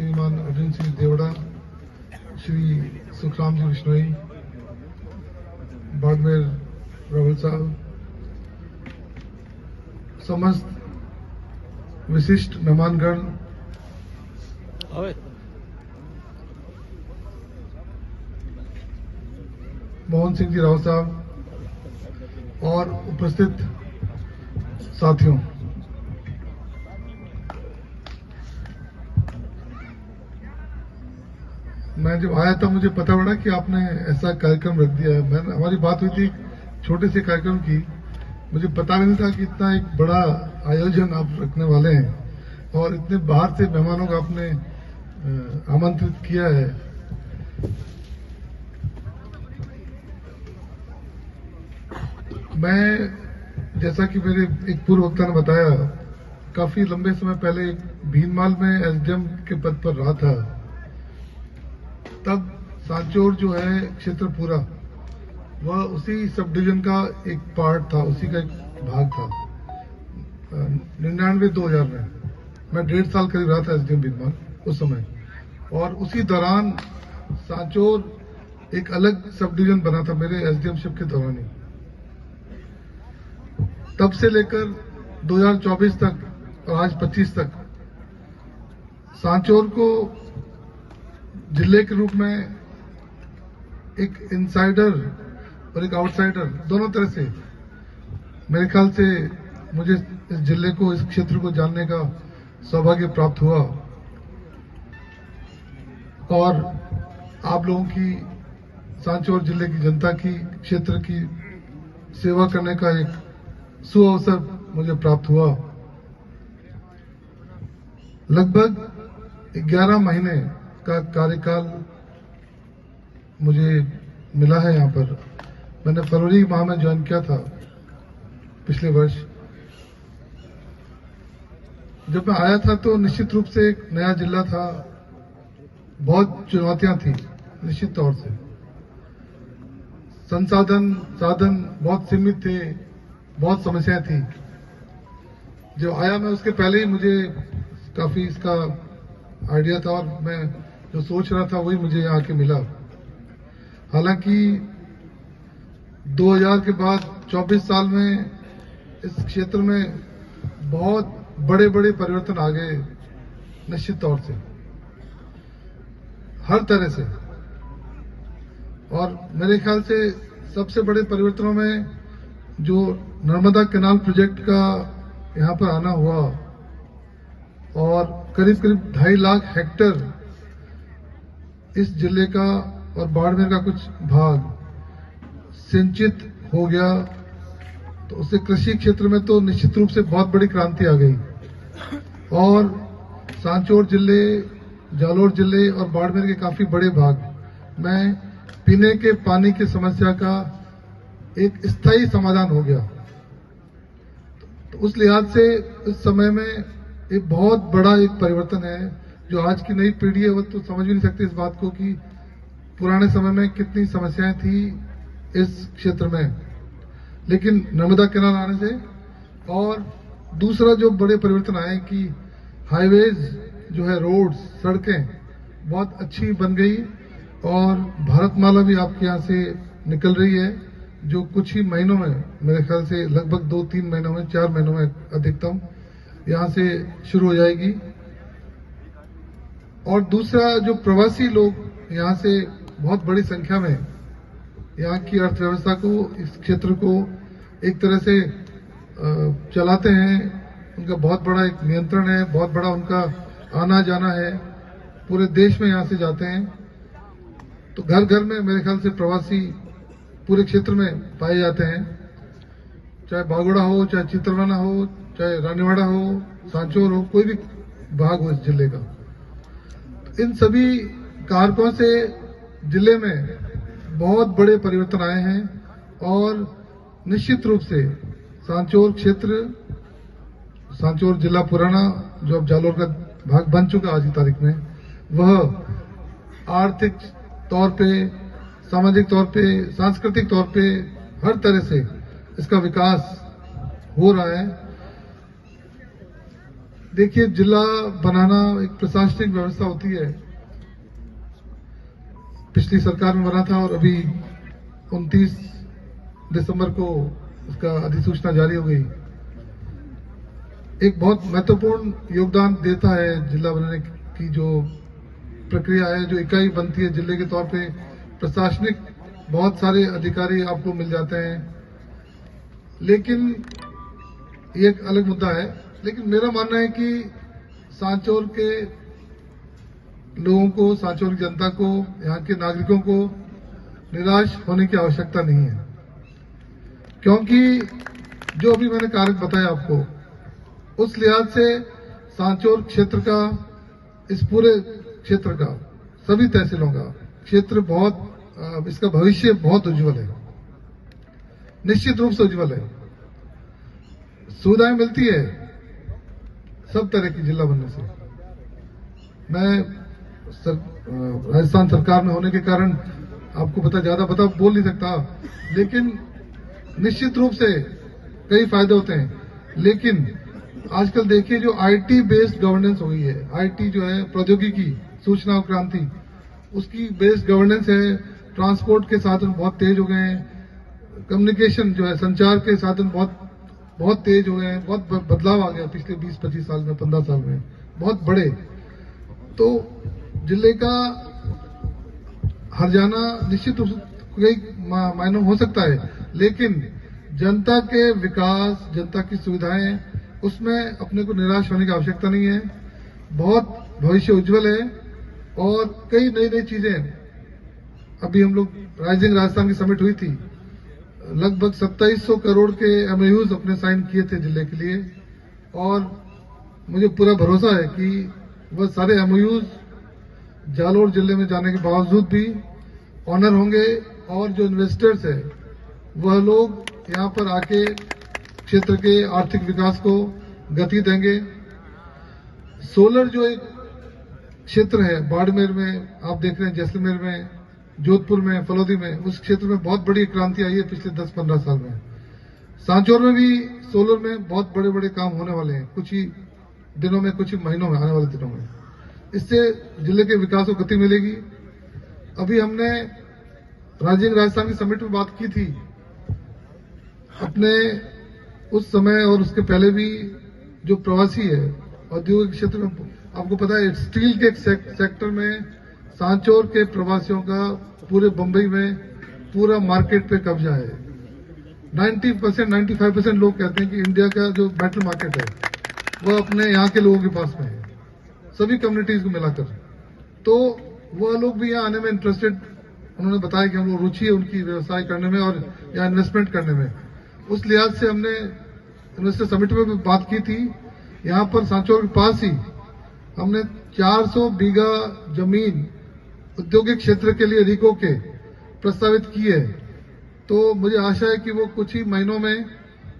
श्रीमान अर्जुन सिंह देवड़ा, श्री सुखराम जी बिश्नोई, बाड़मेर राहुल साहब, समस्त विशिष्ट मेहमानगण, मोहन सिंह जी राव साहब और उपस्थित साथियों, मैं जब आया था मुझे पता पड़ा कि आपने ऐसा कार्यक्रम रख दिया है। हमारी बात हुई थी छोटे से कार्यक्रम की, मुझे पता भी नहीं था कि इतना एक बड़ा आयोजन आप रखने वाले हैं और इतने बाहर से मेहमानों को आपने आमंत्रित किया है। मैं, जैसा कि मेरे एक पूर्व वक्ता ने बताया, काफी लंबे समय पहले भीनमाल में एसडीएम के पद पर रहा था। तब सांचौर जो है क्षेत्र पूरा, वह उसी सब डिवीजन का एक पार्ट था, उसी का एक भाग था। 99-2000 में मैं 1.5 साल करीब रहा था एसडीएम भीनमाल उस समय, और उसी दौरान सांचौर एक अलग सब डिवीजन बना था मेरे एसडीएमशिप के दौरान ही। तब से लेकर 2024 तक और आज 25 तक सांचौर को जिले के रूप में एक इनसाइडर और एक आउटसाइडर दोनों तरह से, मेरे ख्याल से मुझे इस जिले को, इस क्षेत्र को जानने का सौभाग्य प्राप्त हुआ और आप लोगों की, सांचौर जिले की जनता की, क्षेत्र की सेवा करने का एक सुअवसर मुझे प्राप्त हुआ। लगभग 11 महीने का कार्यकाल मुझे मिला है यहाँ पर। मैंने फरवरी माह में ज्वाइन किया था पिछले वर्ष। जब मैं आया था तो निश्चित रूप से एक नया जिला था, बहुत चुनौतियां थी निश्चित तौर से। साधन बहुत सीमित थे, बहुत समस्याएं थी। जब आया मैं उसके पहले ही मुझे काफी इसका आइडिया था और मैं जो सोच रहा था वही मुझे यहाँ आके मिला। हालांकि 2000 के बाद 24 साल में इस क्षेत्र में बहुत बड़े बड़े परिवर्तन आ गए, निश्चित तौर से हर तरह से। और मेरे ख्याल से सबसे बड़े परिवर्तनों में जो नर्मदा कैनाल प्रोजेक्ट का यहाँ पर आना हुआ और करीब 2.5 लाख हेक्टेयर इस जिले का और बाड़मेर का कुछ भाग सिंचित हो गया, तो उससे कृषि क्षेत्र में तो निश्चित रूप से बहुत बड़ी क्रांति आ गई। और सांचौर जिले, जालोर जिले और बाड़मेर के काफी बड़े भाग में पीने के पानी की समस्या का एक स्थायी समाधान हो गया। तो उस लिहाज से इस समय में एक बहुत बड़ा एक परिवर्तन है। जो आज की नई पीढ़ी है वो तो समझ भी नहीं सकती इस बात को कि पुराने समय में कितनी समस्याएं थी इस क्षेत्र में। लेकिन नर्मदा कैनाल आने से और दूसरा जो बड़े परिवर्तन आए कि हाईवेज जो है, रोड्स, सड़कें बहुत अच्छी बन गई और भारतमाला भी आपके यहाँ से निकल रही है, जो कुछ ही महीनों में, मेरे ख्याल से लगभग 2-3 महीनों में, 4 महीनों में अधिकतम यहाँ से शुरू हो जाएगी। और दूसरा, जो प्रवासी लोग यहाँ से बहुत बड़ी संख्या में यहाँ की अर्थव्यवस्था को, इस क्षेत्र को एक तरह से चलाते हैं, उनका बहुत बड़ा एक नियंत्रण है, बहुत बड़ा उनका आना जाना है, पूरे देश में यहाँ से जाते हैं। तो घर घर में मेरे ख्याल से प्रवासी पूरे क्षेत्र में पाए जाते हैं, चाहे बागोड़ा हो, चाहे चित्रवाना हो, चाहे रानीवाड़ा हो, सांचौर हो, कोई भी भाग हो इस जिले का। तो इन सभी कारकों से जिले में बहुत बड़े परिवर्तन आए हैं और निश्चित रूप से सांचौर क्षेत्र, सांचौर जिला पुराना जो अब जालोर का भाग बन चुका आज की तारीख में, वह आर्थिक तौर पे, सामाजिक तौर पे, सांस्कृतिक तौर पे हर तरह से इसका विकास हो रहा है। देखिए, जिला बनाना एक प्रशासनिक व्यवस्था होती है। पिछली सरकार में बना था और अभी 29 दिसंबर को उसका अधिसूचना जारी हो गई। एक बहुत महत्वपूर्ण योगदान देता है जिला बनाने की जो प्रक्रिया है, जो इकाई बनती है जिले के तौर पे। प्रशासनिक बहुत सारे अधिकारी आपको मिल जाते हैं, लेकिन ये एक अलग मुद्दा है। लेकिन मेरा मानना है कि सांचौर के लोगों को, सांचौर की जनता को, यहाँ के नागरिकों को निराश होने की आवश्यकता नहीं है, क्योंकि जो अभी मैंने कार्य बताया आपको, उस लिहाज से सांचौर क्षेत्र का, इस पूरे क्षेत्र का, सभी तहसीलों का क्षेत्र बहुत, इसका भविष्य बहुत उज्जवल है, निश्चित रूप से उज्जवल है। सुविधाएं मिलती है सब तरह की जिला बनने से। मैं राजस्थान सरकार में होने के कारण आपको ज्यादा पता बोल नहीं सकता, लेकिन निश्चित रूप से कई फायदे होते हैं। लेकिन आजकल देखिए, जो आईटी बेस्ड गवर्नेंस हो गई है, आईटी जो है प्रौद्योगिकी, सूचना और क्रांति, उसकी बेस्ड गवर्नेंस है। ट्रांसपोर्ट के साधन बहुत तेज हो गए हैं, कम्युनिकेशन जो है, संचार के साधन बहुत तेज हो गए हैं, बहुत बदलाव आ गया पिछले 20-25 साल में, 15 साल में, बहुत बड़े। तो जिले का हर जाना निश्चित रूप से कई मायनों हो सकता है, लेकिन जनता के विकास, जनता की सुविधाएं, उसमें अपने को निराश होने की आवश्यकता नहीं है। बहुत भविष्य उज्जवल है और कई नई नई चीजें। अभी हम लोग राइजिंग राजस्थान की समिट हुई थी, लगभग 2700 करोड़ के एमओयूज अपने साइन किए थे जिले के लिए, और मुझे पूरा भरोसा है कि वह सारे एमओयूज जालोर जिले में जाने के बावजूद भी ऑनर होंगे, और जो इन्वेस्टर्स है वह लोग यहाँ पर आके क्षेत्र के आर्थिक विकास को गति देंगे। सोलर जो एक क्षेत्र है, बाड़मेर में आप देख रहे हैं, जैसलमेर में, जोधपुर में, फलोदी में, उस क्षेत्र में बहुत बड़ी क्रांति आई है पिछले 10-15 साल में। सांचौर में भी सोलर में बहुत बड़े बड़े काम होने वाले हैं, कुछ ही दिनों में, कुछ ही महीनों में, आने वाले दिनों में। इससे जिले के विकास को गति मिलेगी। अभी हमने राइजिंग राजस्थान की समिट में बात की थी, अपने उस समय और उसके पहले भी जो प्रवासी है औद्योगिक क्षेत्र में, आपको पता है स्टील के सेक्टर में सांचौर के प्रवासियों का पूरे बंबई में पूरा मार्केट पे कब्जा है। 90%, 95% लोग कहते हैं कि इंडिया का जो मेटल मार्केट है वह अपने यहाँ के लोगों के पास में है, सभी कम्युनिटीज को मिलाकर। तो वह लोग भी यहाँ आने में इंटरेस्टेड, उन्होंने बताया कि हम लोग रुचि है उनकी व्यवसाय करने में और यहाँ इन्वेस्टमेंट करने में। उस लिहाज से हमने इन्वेस्टर समिट में भी बात की थी। यहाँ पर सांचौर के पास ही हमने 400 बीघा जमीन औद्योगिक क्षेत्र के लिए रिको के प्रस्तावित की है। तो मुझे आशा है कि वो कुछ ही महीनों में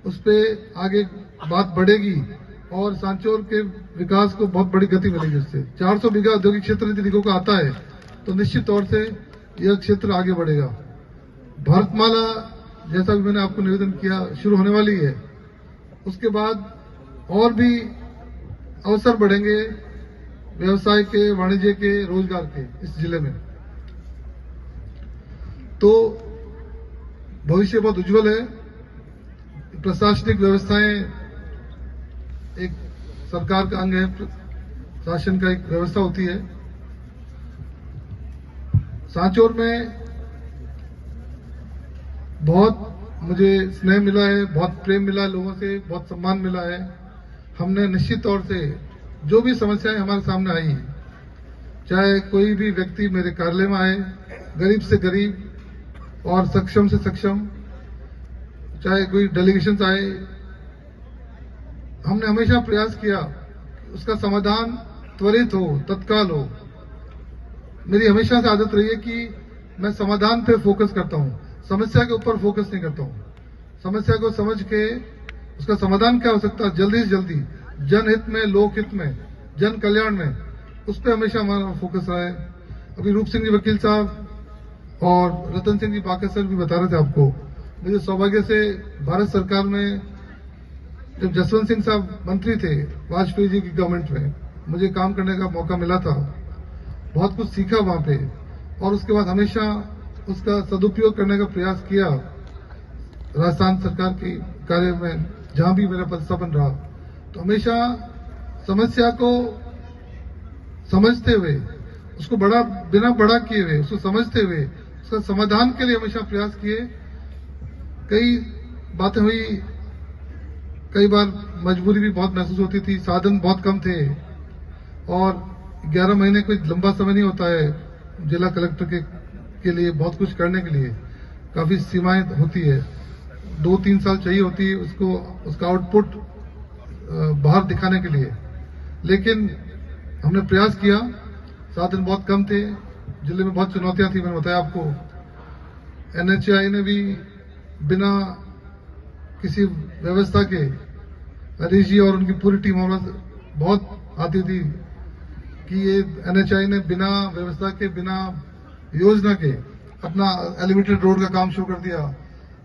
उस पर आगे बात बढ़ेगी और सांचौर के विकास को बहुत बड़ी गति मिलेगी उससे। 400 बीघा औद्योगिक क्षेत्र यदि रिको का आता है तो निश्चित तौर से यह क्षेत्र आगे बढ़ेगा। भारतमाला, जैसा भी मैंने आपको निवेदन किया, शुरू होने वाली है। उसके बाद और भी अवसर बढ़ेंगे व्यवसाय के, वाणिज्य के, रोजगार के इस जिले में। तो भविष्य बहुत उज्जवल है। प्रशासनिक व्यवस्थाएं एक सरकार का अंग है, शासन का एक व्यवस्था होती है। सांचौर में बहुत मुझे स्नेह मिला है, बहुत प्रेम मिला है लोगों से, बहुत सम्मान मिला है। हमने निश्चित तौर से जो भी समस्याएं हमारे सामने आई, चाहे कोई भी व्यक्ति मेरे कार्यालय में आए, गरीब से गरीब और सक्षम से सक्षम, चाहे कोई डेलीगेशन आए, हमने हमेशा प्रयास किया उसका समाधान त्वरित हो, तत्काल हो। मेरी हमेशा से आदत रही है कि मैं समाधान पे फोकस करता हूं, समस्या के ऊपर फोकस नहीं करता हूं। समस्या को समझ के उसका समाधान क्या हो सकता है जल्दी से जल्दी, जनहित में, लोकहित में, जन कल्याण में, उस पर हमेशा हमारा फोकस रहा है। अभी रूप सिंह जी वकील साहब और रतन सिंह जी बाकर सर भी बता रहे थे आपको, मुझे सौभाग्य से भारत सरकार में जब जसवंत सिंह साहब मंत्री थे वाजपेयी जी की गवर्नमेंट में, मुझे काम करने का मौका मिला था, बहुत कुछ सीखा वहां पे, और उसके बाद हमेशा उसका सदुपयोग करने का प्रयास किया राजस्थान सरकार के कार्य में, जहां भी मेरा पदस्थापन रहा। तो हमेशा समस्या को समझते हुए, उसको बिना बड़ा किए हुए, उसको समझते हुए उसका समाधान के लिए हमेशा प्रयास किए। कई बातें हुई, कई बार मजबूरी भी बहुत महसूस होती थी, साधन बहुत कम थे, और 11 महीने कोई लंबा समय नहीं होता है जिला कलेक्टर के लिए बहुत कुछ करने के लिए, काफी सीमाएं होती है, 2-3 साल चाहिए होती है उसको, उसका आउटपुट बाहर दिखाने के लिए। लेकिन हमने प्रयास किया, साधन बहुत कम थे, जिले में बहुत चुनौतियां थी, मैंने बताया आपको। एनएचआई ने भी बिना किसी व्यवस्था के, हरीश जी और उनकी पूरी टीम बहुत आती थी कि ये एनएचआई ने बिना व्यवस्था के, बिना योजना के अपना एलिवेटेड रोड का काम शुरू कर दिया।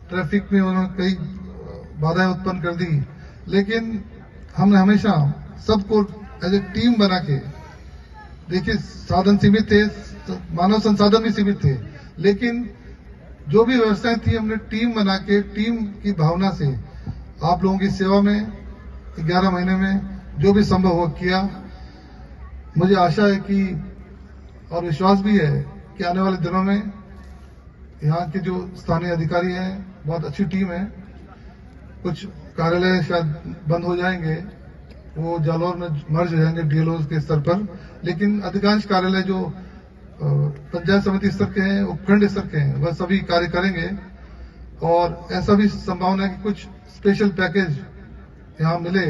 ट्रैफिक में उन्होंने कई बाधाएं उत्पन्न कर दी, लेकिन हमने हमेशा सबको एज ए टीम बना के, देखिए साधन सीमित थे, मानव संसाधन भी सीमित थे, लेकिन जो भी व्यवस्थाएं थी हमने टीम बना के, टीम की भावना से आप लोगों की सेवा में 11 महीने में जो भी संभव हो किया। मुझे आशा है कि, और विश्वास भी है कि आने वाले दिनों में यहाँ के जो स्थानीय अधिकारी हैं, बहुत अच्छी टीम है। कुछ कार्यालय शायद बंद हो जाएंगे, वो जालौर में मर्ज हो जाएंगे डीएलओ के स्तर पर, लेकिन अधिकांश कार्यालय जो पंचायत समिति स्तर के हैं, उपखंड स्तर के हैं, वह सभी कार्य करेंगे। और ऐसा भी संभावना है कि कुछ स्पेशल पैकेज यहाँ मिले,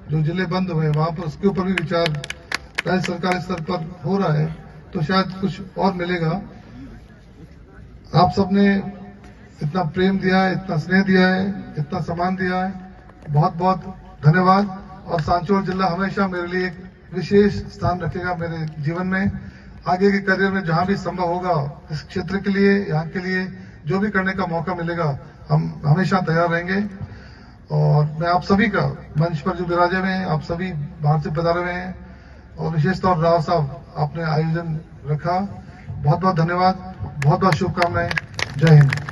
जो जिले बंद हुए वहां पर, उसके ऊपर भी विचार राज्य सरकार स्तर पर हो रहा है, तो शायद कुछ और मिलेगा। आप सबने इतना प्रेम दिया है, इतना स्नेह दिया है, इतना सम्मान दिया है, बहुत बहुत धन्यवाद। और सांचौर जिला हमेशा मेरे लिए एक विशेष स्थान रखेगा मेरे जीवन में। आगे के करियर में जहां भी संभव होगा, इस क्षेत्र के लिए, यहाँ के लिए जो भी करने का मौका मिलेगा, हम हमेशा तैयार रहेंगे। और मैं आप सभी का, मंच पर जो विराजे हुए हैं, आप सभी बाहर से पधारे हुए हैं, और विशेषतौर राव साहब आपने आयोजन रखा, बहुत बहुत धन्यवाद, बहुत बहुत शुभकामनाएं। जय हिंद।